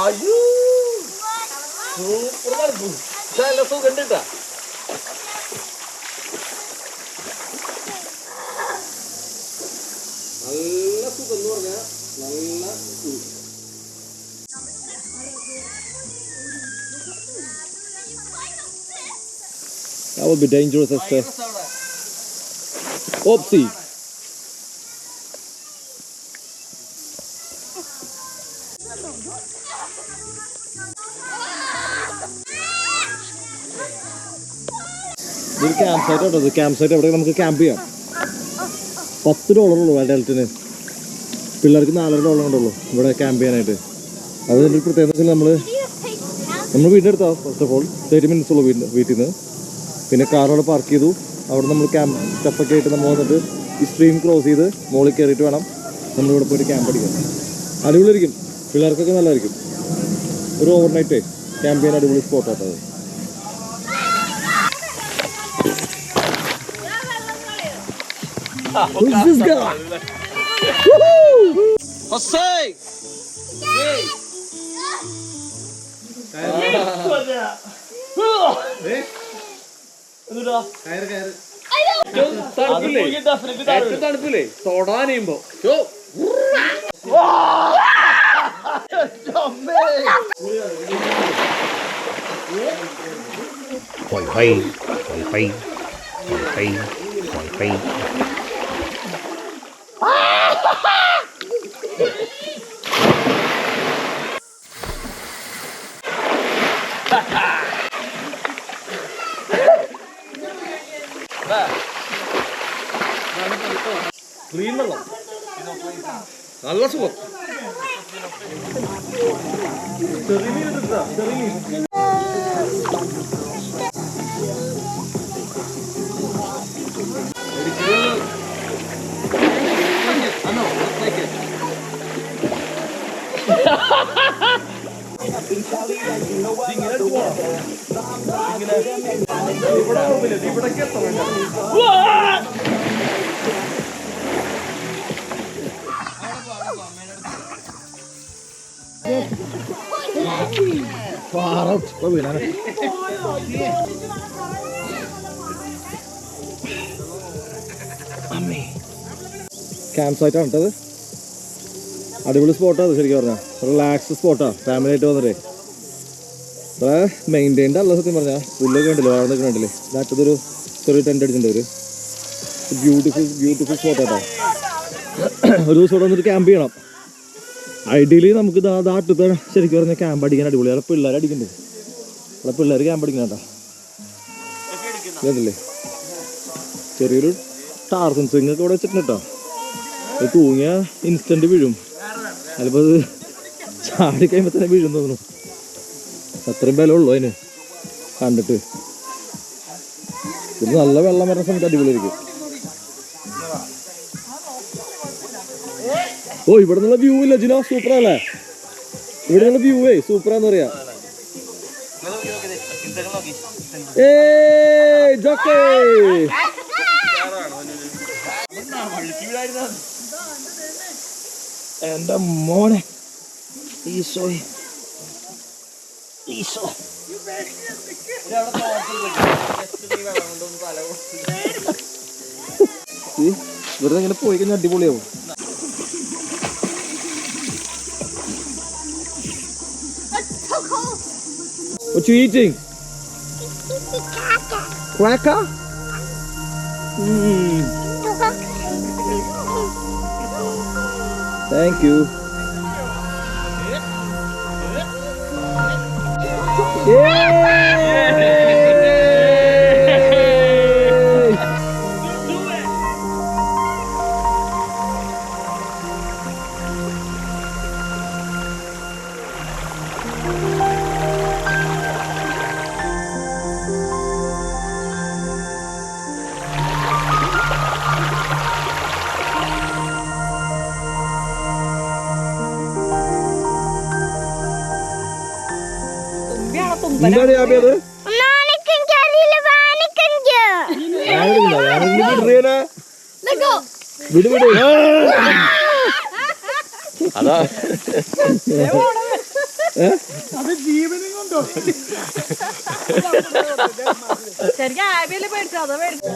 അയ്യോ സൂപ്പർ സുഖം കണ്ടിട്ടാ. നല്ല സുഖം എന്ന് പറഞ്ഞാൽ നല്ല That would be dangerous, Esther. Oopsie. ഇതൊരു ക്യാമ്പ് സൈറ്റ് കേട്ടോ. ഇത് ക്യാമ്പ് സൈറ്റ് എവിടെ നമുക്ക് ക്യാമ്പ് ചെയ്യാം. $10 അഡൽട്ടിന്. പിള്ളേർക്ക് $4 ഉള്ളൂ ഇവിടെ ക്യാമ്പ് ചെയ്യാനായിട്ട്. അതിൻ്റെ ഒരു പ്രത്യേകത വെച്ചാൽ നമ്മൾ വീടിൻ്റെ അടുത്താണ്. ഫസ്റ്റ് ഓഫ് ഓൾ 30 minutes ഉള്ളൂ വീട്ടിൽ നിന്ന്. പിന്നെ കാർ അവിടെ പാർക്ക് ചെയ്തു. അവിടെ നമ്മൾ ക്യാമ്പ് സ്റ്റെപ്പൊക്കെ ആയിട്ട് നമ്മൾ വന്നിട്ട് ഈ സ്ട്രീം ക്രോസ് ചെയ്ത് മുകളിൽ കയറിയിട്ട് വേണം നമ്മളിവിടെ പോയിട്ട് ക്യാമ്പ് അടിക്കാൻ. അടിപൊളിയായിരിക്കും, പിള്ളേർക്കൊക്കെ നല്ലതായിരിക്കും. ഒരു ഓവർനൈറ്റ് ക്യാമ്പ് ചെയ്യാൻ അടിപൊളി സ്പോട്ടാട്ടത്. Who's this guy? Jose! തണുപ്പില്ലേ തൊടാനിയുമ്പോ ക്ലീൻ വെള്ളം നല്ല സുഖം. ചെറിയ ക്യാമ്പ് സൈറ്റ് ആണ് കേട്ടത്. അടിപൊളി സ്പോട്ടാണ് ശരിക്കും പറഞ്ഞാൽ. റിലാക്സ് സ്പോട്ടാണ് ഫാമിലി ആയിട്ട് വന്നിട്ടേ. ഇവിടെ മെയിൻറ്റൈൻഡ് അല്ല സത്യം പറഞ്ഞാൽ. പുല്ലൊക്കെ ഉണ്ടല്ലോ, വളർന്നൊക്കെ ഉണ്ടല്ലേ. ഇതാറ്റതൊരു ചെറിയ ടെൻ്റ് അടിച്ചിട്ടുണ്ട്. ഒരു ബ്യൂട്ടിഫുൾ സ്പോട്ടാട്ടോ. ഒരു ദിവസം ഇവിടെ വന്നിട്ട് ക്യാമ്പ് ചെയ്യണം. ഐഡിയലി നമുക്ക് ഇതാട്ടത്തെ ശരിക്കും പറഞ്ഞാൽ ക്യാമ്പ് അടിക്കാൻ അടിപൊളി. അവിടെ പിള്ളേർ അടിക്കുന്നുണ്ട്. അവിടെ പിള്ളേർ ക്യാമ്പ് അടിക്കണം കേട്ടോ. ഇതല്ലേ ചെറിയൊരു ടാർസൻ സ്വിങ് ഒക്കെ ഇവിടെ വെച്ചിട്ടുണ്ട് കേട്ടോ. അത് തൂങ്ങിയ ഇൻസ്റ്റന്റ് വീഴും. ചിലപ്പോൾ അത് ചാടി കഴിയുമ്പോൾ തന്നെ വീഴും തോന്നുന്നു. അത്രയും ബലമുള്ളൂ അതിന് കണ്ടിട്ട്. ഇത് നല്ല വെള്ളം വരുന്ന സമയത്ത് അടിപൊളിയായിരിക്കും. ഓ ഇവിടെ നിന്നുള്ള വ്യൂ ഇല്ല ജിനോ, സൂപ്പറല്ലേ? ഇവിടെ നിന്നുള്ള വ്യൂവേ സൂപ്പറാന്ന് പറയാ. എന്റെ മോനെ ഈശോ ഇവിടെ ഇങ്ങനെ പോയി കഴിഞ്ഞാൽ അടിപൊളിയാവും. What you eating? Cracker? Thank you. എന്താണ് അത്? എറിയനെ വിട് വിട് അതാ ശരിക്കും ആബിയല്ലേ പേടിച്ചോ അതോ പേടിച്ചോ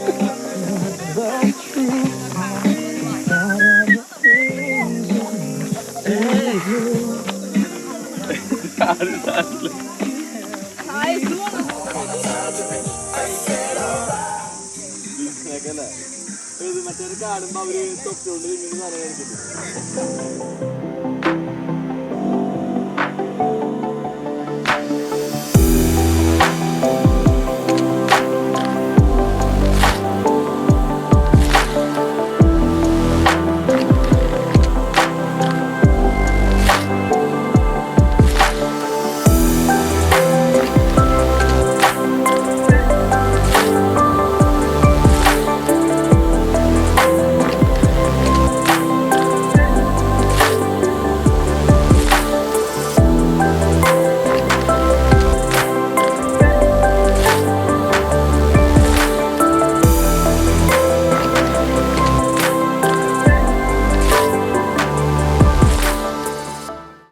മറ്റൊരു കാണുമ്പോ അവര് തൊട്ടുകൊണ്ട്